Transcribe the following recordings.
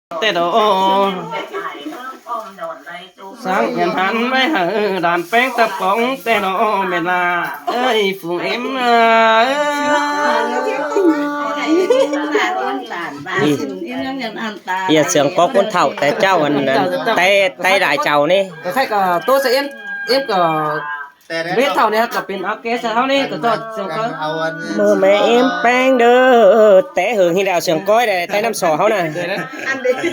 แต่โดสังเกตหันไม่หาด่านแป้งตะปองแต่โดเวลาเอ้ยฝูเอ็มอย่าเสียงก็คนเฒ่าแต่เจ้าอันนั้นแต่đại chầuนี่ ก็ใช่ก็ตัวเสียเอ็มก็เวทเท่านี้ก็เป็นออร์เคสเท่านี้ก็ตัวเสียงก็ mơ mẹ em bang đơ té hưởng khi đào sườn cối để tay năm sò háo nè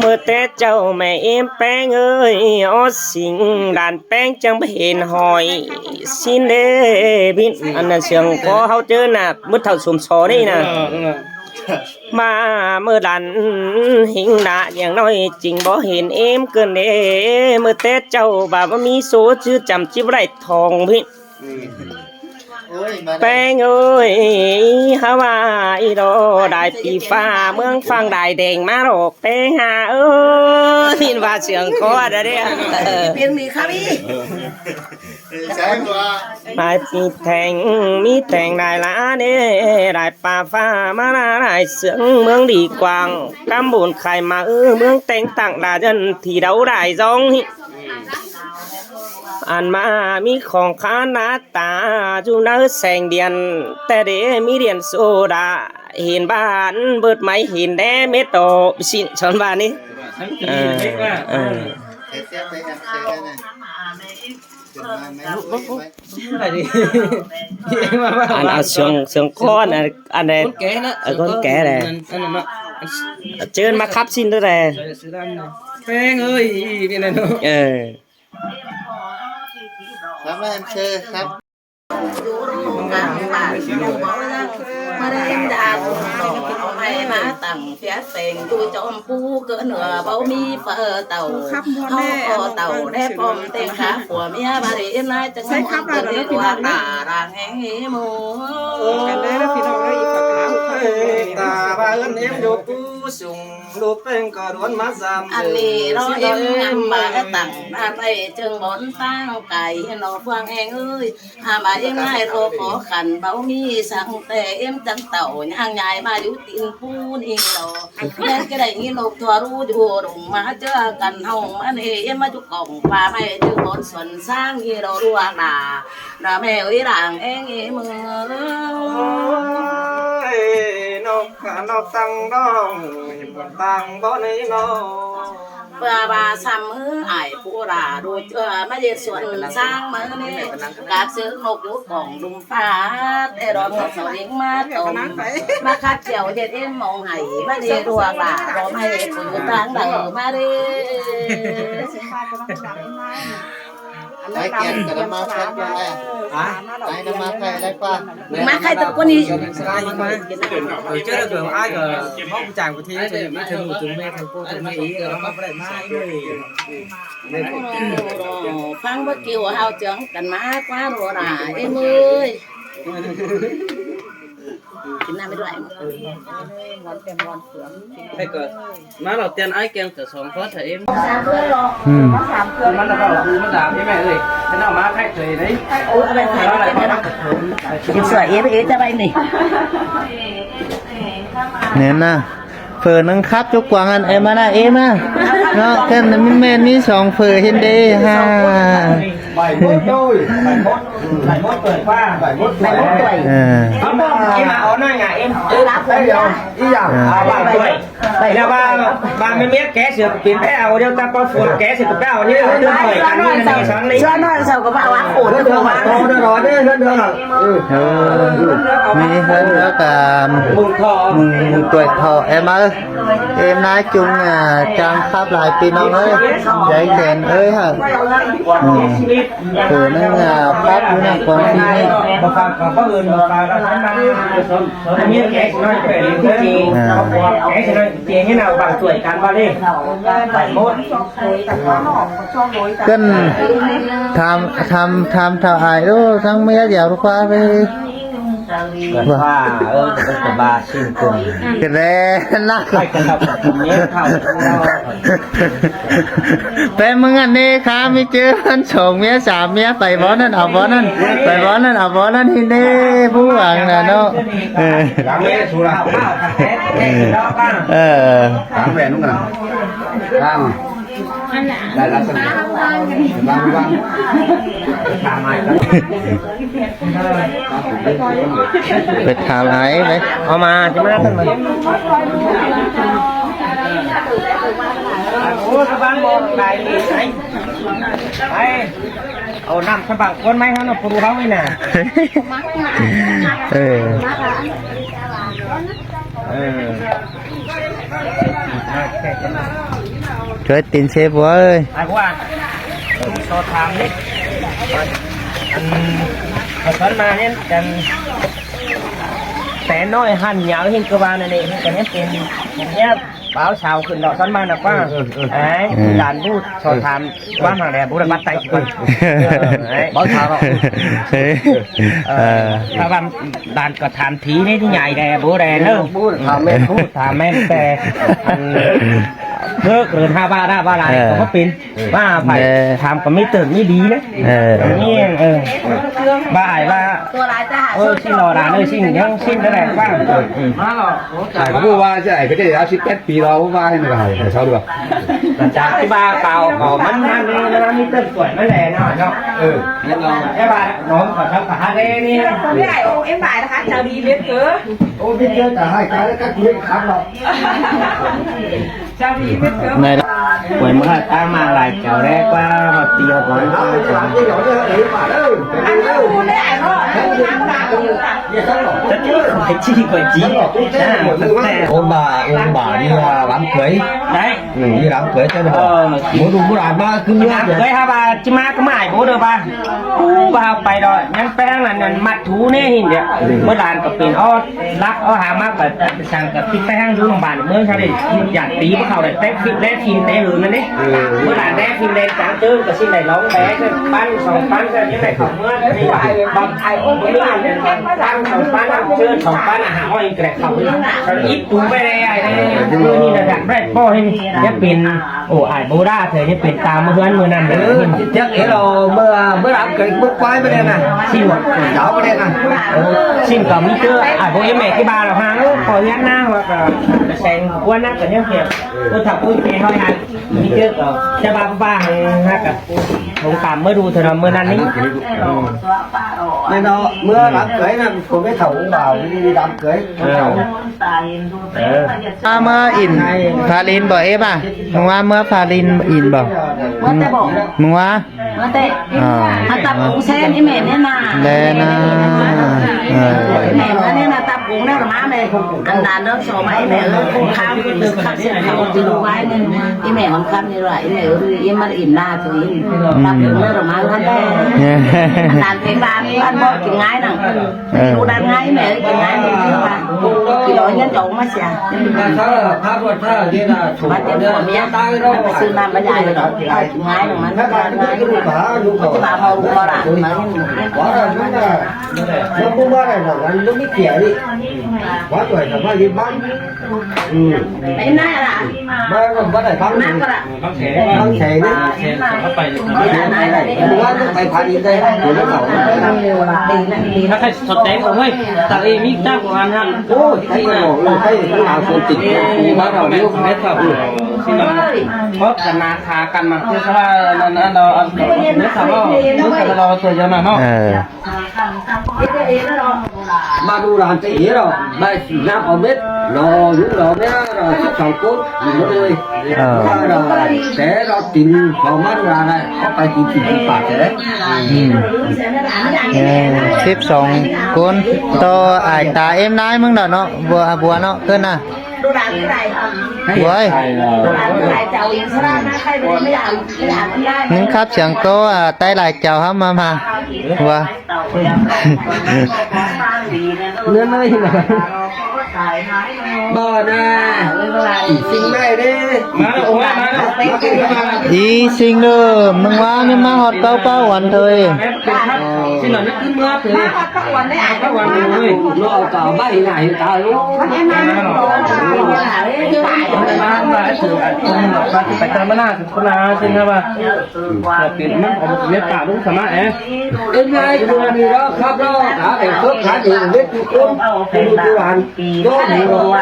mơ té châu mẹ em bang ơi ó xin đàn bang chẳng hiền hỏi xin đê biết anh là sườn có háo chứ nè mất thầu sùm sò đi nè mà mơ đàn hình đãอย่างน้อยจริงบ่เห็นเอ็มเกินเด้เมื่อแต่เจ้าบ่ามีโซชื่อจำจิบไรทองพี่แป้งเอ้ยฮาวายโดได้ปีฟ้าเมืองฟังได้แดงมาหรอกแป้งหาเอ้ยหินว่าเสียงคอเด้อเนี่ยเปลี่ยนมีครับพี่มามีแทงได้ละเนี่ยได้ป่าฟ้ามาได้เสียงเมืองดีกว่างกำบุญไข่มาเมืองแต่งต่างดาจันที่เดาได้จงอันมามีของข้าหน้าตาจูน่าแสงเดียนแต่เดมีเดียนโซดาเห็นบ้านเบิดไม้เห็นแด่เม็ดโตสิชนบ้านนี้อันเอาเสียงก้อนอันใดก้อนแก่เลยเชิญมาคับสินด้วยเลยแป้งเอ้ยเป็นอะไรเนาะครับแม่เชอครับมาได้ดาสุดไม่มาตั้งเสียเสียงดูจอมผู้เกินเหนือเบามีเปิดเต่าเขาคอเต่าได้ปอมเต็งขาผัวเมียบารีนายจะใช้ขับเรือตัวตารางแห่งหมูกันได้แล้วพี่น้องได้อีกปากกาตาบ้านเอ็มอยู่ผู้สูงลูกเป็นก็ร้อนมาซ้ำอันนี้เราเอ็มงามมาตั้งมาไปจึงบนตั้งไก่นอฟังแหงเอ้ยหามาเอ็มง่ายเราขอขันเบามีสังแต่เอ็มจังเต่าย่างใหญ่มาอยู่ตีนผู้นี่เราแม่ก็ได้ยินนกตัวรู้อยู่ลงมาเจอกันเฮามันเอ็มมาจุกกล่องปลาไม่จึงบนส่วนสร้างนี่เราดูอาดาแม่เอ้ยร่างเอ็งมือนกตังดองตังบ่ในงอเพื่อบาซ้ำมือไอ้ผู้ราดูเจอมาเย็ดส่วนสร้างมือนี่กาบซื้อนกยุกของดุมฟ้าแต่รอเงินสลิงมาตมมาคัดเจียวเย็ดเอ็มมองไห้มาเดียดวงหลารอไม่ฝืนทางเดินมาดิไอ้เกียร์กระมาแค่ไหนไอ้กระมาแค่ได้ป่ะมาใครตัวคนนี้เจอเกิดaiก็ห้องจ่ายประเทศจะไม่ถึงถึงแม่ถึงพ่อถึงแม่อีกแล้วมาได้มาด้วยฟังว่าเกี่ยวเฮาจังกันมากกว่ารัวหนาเอ้มือกินน้ำไม่ด้วยให้เกิดมาเราเตียนไอ้แกงเกิด2คนเอ็มมันแล้วก็คือมันด่าพี่แม่เอ้ยฉันเอามาให้เฉยđấyโอ้ยอะไรกินเสือเอ๊ะจะไปนี่เนี่ยนะเฟือนังคับจุกกวางอันเอ็มมาเอ็มนะเนาะแค่นั้นมีแม่นี่2เฟือเห็นดีฮะใบมดด้วยใบมดเปิดฟ้าใบมดด้วยเขาบอกที่มาเอาหน้าไงเอ็มรับเลยอีหยังบ้านด้วยแล้วบ้านไม่เมียแกเสือปีนแพ้เอาเดี๋ยวตาก็ฝนแกเสือแพ้เอานี่เราเดินไปกันนี่ในช้างนี้ช้อนน้อยเสาก็ว่าวัดโขดเดินมาโตเดินรอเดินมีเฮิร์นแล้วกับมึงตัวทอเอ็มเอ็มนายจุงจังคับหลายปีน้องเอ้ยใจแข็งเอ้ยฮะคือนั่งพับอยู่นั่งก่อนที่นี่บอกฟังของพ่อเอิญบอกฟังแล้วอันนี้แกะน้อยเป็นที่จริงแกะน้อยจริงนี่nào bằng tuổi cán ba lên 71ก็ทำเท่าไอ้ดูทั้งเมียเดี๋ยวทุกว่าไป เกิดว่าจะบาสิ้นกลุ่ม กระเด็นนัก ใครจะทำแบบนี้เข้าเรา เป็นมึงอันนี้ครับมีเจอมันสองเมียสามเมียไปบ่อนั่นเอาบ่อนั่นไปบ่อนั่นเอาบ่อนั่นที่นี่ผู้หวังนะเนาะ หลังนี้สุราข้าวแท้แท้แล้วป้า ถามแหวนนู้นกันถามได้รับสมัครบาง ถามใหม่แล้ว ไปถามไอ้ไป เอามาจะมาตั้งไหนโอ้สบายบอกไหนไอ้เอาน้ำสบังคนไหมเขาเนาะปลูกเขาไม่น่ะเคยตินเชฟบ่เอ้ย ไอ้พวกสอบถามนิดตอนมาเนี่ยกันแต่น้อยหั่นเหนียวเห็นกระบาลนั่นเองกันนี้เป็นเนี่ยเปล่าชาวขึ้นดอกตอนมาหนักว่าไอ้ด่านพูดสอบถามว่ามาแล้วบุรบัตไตก่อนเปล่าชาวถ้าว่าด่านก็ถามทีนี่ที่ใหญ่แดบุแดเนอะถามแม่พูดถามแม่แต่เลิกหรือท่าบ้าได้บ้าอะไรก็เป็นว่าไปทำก็ไม่ตื่นไม่ดีนะนี่บ้าไอ้บ้าชิ้นรอร้านเลยชิ้นยังชิ้นได้แรงบ้างมาหรอ ไอ้ผู้ว่าจะไอ้ก็จะเอา18 ปีเราผู้ว่าให้หน่อยเช่าดูป่ะ จากที่บ้าเก่ามันมีตื่นสวยไม่แรงเนาะนี่เราแค่บ้าน้องขอทักขาได้นี่ คนที่ไหนโอ้เอ็มบ่ายนะคะชาวดีเลี้ยงเก๋อ โอ้พี่เจ้าแต่ให้การแล้วก็คุยครับเรา ชาวดีเลี้ยงเก๋อ ใน หวยมันตามมาหลายเจ้าแรกว่ามาตีเอาก่อน เอาไปถามที่หยอดเนี่ยเอ๋ป่าเด้อ อันนี้คุณได้อ่านว่าน้ำตาคุณค่ะ เนี่ยทั้งหมด จะจี้ข่อยจี้ข่อยจี้ ông bà đi làm cưới ได้ đi làm cưới cho nó bố đủ bố làm ba cứ งานเคยฮะบ้าจิมาก็ไม่โบเด้อบ้ากูบ้าไปดอยยังแป้งนั่นมัดถูเนี่ยหินเดียวเมื่อดานก็เป็นอ้อรักอ้อหามากแบบสั่งกับพี่แป้งดูโรงพยาบาลเมื่อเขาได้อยากตีพวกเขาได้เต้ฟิตแล่ทีมเต้หรือนั่นนี่เมื่อดานแล่ทีมเล่นจางตื้อกับสิ่งไหนร้องแบ๊ปั้น2 ปั้นก็ยังไงของเมื่อนี่บางไอ้อ้อเมื่อดานเนี่ยตั้ง2 ปั้นเชิญ2 ปั้นอาหารอ้อยแกะเขาอีกตูไปได้ไอ้นี่ระดับแรกพ่อให้เนี่ยเป็นโอ้ไอ้โบราเธอเนี่ยเป็นตามเพื่อนมือนั่นเลย chắc nghĩa là mới làm cưới bước quay bên đây nè xin một cháu bên đây nè ชิมกับมิเตอร์พวกแม่ที่บ้านเราหาแล้วคอยยัดหน้าว่าแสงอ้วนนักกันเนี่ยเพียบก็ถักอุ้ยเพียเขาหันมิเตอร์ก็จะบ้าฮะกับผมตามเมื่อดูเธอเมื่อนั้นนี้ nên nó mưa làm cưới nè cô cái thầu vào đi làm cưới thầu มาเมื่ออินพาลินบ่เอ๊ะป่ะมึงว่าเมื่อพาลินอินบ่ เมื่อแต่บอก มึงว่า เมื่อแต่ถ้าตับกุ้งแช่นี่แม่เนี่ยนะ แลนะแม่เนี่ยนะตับกุ้งเนี่ยมาแม่อันนั้นเริ่มสมัยแม่กุ้งข้าวคือข้าวเสียเขาจะดูไว้เนี่ยอีแม่มันคันนี่ไรอีแม่อีมันอินหน้าตัวอินตับกุ้งเนี่ยมาท่านแต่นานเป็นบ้านบ้านบ่กินง่ายนังดูด้านง่ายแม่กินง่ายเลยที่ว่ากิโลเนี่ยจงมาเสีย pháp luật thơ như là chủ มาเต็มหัวเมียไปซื้อน้ำมาใหญ่เลยกินง่ายหนึ่งมันง่ายจะมาพอรู้พอหลานมา quá rồi nó cũng quá này là nó biết trẻ đi quá tuổi là phải đi bán ไอ้หน้าล่ะ mà còn bắt này bán น้ำก็ล่ะ bán trẻ đấy quá nó phải phải đi đây của nó khẩu ดีนะดี ถ้าใครสนใจผมเฮ้ยตัดเองมีจ้างของอันนั้น ôi thấy nó thấy nó nào còn tỉnh quá đầu nếu không hết rồi เพราะกันนาคากันมาคือว่าเราเนี่ยสาวเราตัวเยอะนะเนาะ mà đu làm cái gì rồi mà nam ở biết nó lúc đó nhá rồi sắp sòng cốt nó ơi rồi để nó tìm vào mắt ra này có phải tìm phạt đấy 12 คนต่ออายตาเอ็มนายมึงเนาะบัวเนาะขึ้นน่ะ ดูด่านที่ไหน เว้ย ดูด่านที่ไหนเจ้าอินสระนะใครไม่ด่านไม่ได้ นึงครับเสียงโตใต้หลายเจ้าครับมาว่า nữa nơi mà bò nè sinh này đi มาโอ้ยมา อีสิงเด้อมึงว่านี่มาฮอดเป้าวันเถย xin là nó cứ mưa từ มาพักตะวันได้อ่าน các quan rồi nó cả bay này ta luôn มันเอ็มมาไม่บอกจะตาย mà là sự phải tao mới là con là xin ha bà tiền nó biết cả đúng sao mà ấy đến nay tôi đi đó khắp đó cả để cướp cả thì biết tôi cướp tôi đi bàn đó nhiều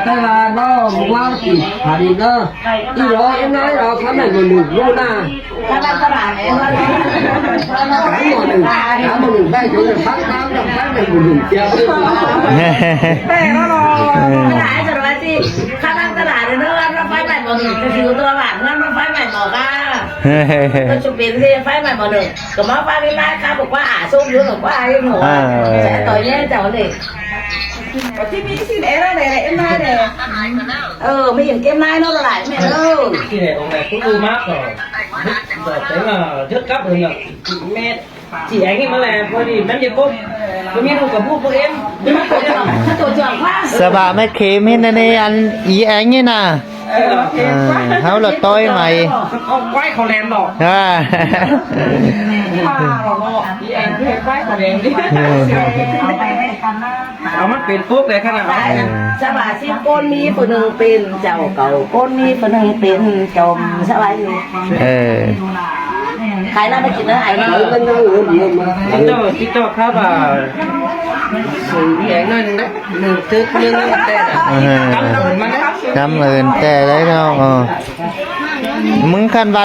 cái là nó qua thì hà đi đó đi đó em nói đó khám này mình luôn à ถ้าบ้านตลาดเองว่า cả một mình bay chỗ này phát tám năm phát này mình treo แต่ก็รอ ตลาดจะว่าสิข้างตลาดเนี่ยรถไฟใหม่บ่หนึ่งจะอยู่ตัวบ้านนั่นรถไฟใหม่บ่ก้าก็จะเป็นที่ไฟใหม่บ่หนึ่งก็มาไฟไม่ได้ค่ะบอกว่าส้มเยอะกว่าไอ้หนูแต่ต่อยแย่เจ้าเลย ที่มีสิเอ็มอะไรเอ็มได้เลย ไม่เห็นเกมนายเนาะตลาดแม่เออ cái này ông này cũng ưu mát rồi rồi thấy là rất cấp rồi là mẹ chị anh ấy mới làm thôi thì nắm việc cô tôi biết đâu cả bút của em nhưng mà ถ้าตัวจอดว่า สบายไม่เค็มให้ในอันอีแองนี่นะเฮาละต้อยใหม่ ông quay không làm rồi อ่า พี่เอ็มพี่เอ็มได้ของเอ็มดิ เอามันเป็นปุ๊บเลยขนาดนั้น สบายสิก้นมีคนหนึ่งเป็นเจ้าเก่าก้นมีคนหนึ่งเป็นจมสบายอยู่ เออ ใครน่าไปกินเนื้อไอ้ ở bên đó người nhiều mà chị cho khác và sự vậy nói đấy mình thứ nhưng nó là cắm nó mình mà đấy จำเอินแต่ได้เนาะมึงคันว่า